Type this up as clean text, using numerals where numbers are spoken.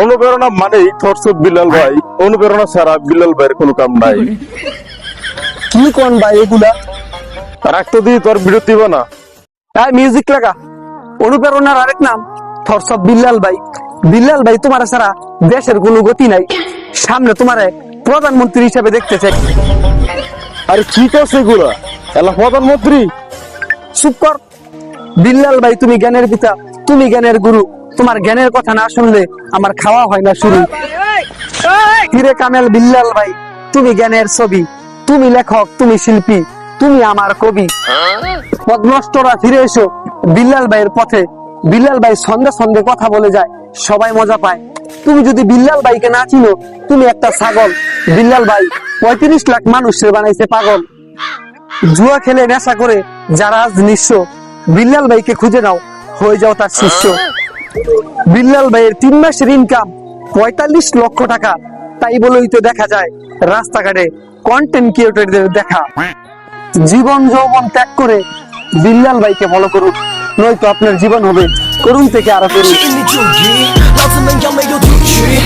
অনুপ্রেরণা মানেই থরসব বিলাল ভাই, অনুপ্রেরণা ছাড়া বিলাল ভাইয়ের কোনো কাম নাই। কি কোন ভাই এগুলা? রাখতো দিয়ে তোর ভিডিও দিব না। মিউজিক লাগা। অনুপ্রেরণার আরেক নাম থরসব বিল্লাল ভাই। বিল্লাল ভাই তোমার ছাড়া দেশের কোনো গতি নাই। সামনে তোমারে প্রধানমন্ত্রী হিসেবে দেখতে চাই। আরে কি করছে এগুলা? এলা প্রধানমন্ত্রী? চুপ কর। বিল্লাল ভাই তুমি জ্ঞানের পিতা, তুমি জ্ঞানের গুরু। তোমার জ্ঞানের কথা না শুনলে আমার খাওয়া হয় না শুরু। হিরে কামেল বিল্লাল ভাই, তুমি জ্ঞানের ছবি, তুমি লেখক, তুমি শিল্পী, তুমি আমার কবি। পদ্মষ্টরা ফিরে এসো বিল্লাল ভাইয়ের পথে। বিল্লাল ভাই ছন্দে ছন্দে কথা বলে যায়, সবাই মজা পায়। তুমি যদি বিল্লাল ভাইকে না চিনো, তুমি একটা ছাগল। বিল্লাল ভাই 35 লাখ মানুষের বানাইছে পাগল। জুয়া খেলে নেশা করে যারা আজ নিঃস্ব, বিল্লাল ভাইকে খুঁজে নাও, হয়ে যাও তার শিষ্য। বিল্লাল ভাইয়ের 3 মাসের ইনকাম 45 লক্ষ টাকা। তাই বলেই তো দেখা যায় রাস্তাঘাটে কন্টেন্ট ক্রিয়েটরদের দেখা। জীবন যৌবন ত্যাগ করে বিল্লাল ভাইকে ফলো করুন, নয়তো আপনার জীবন হবে করুণ থেকে আরো করুন।引力注意，老子们扬眉又提取。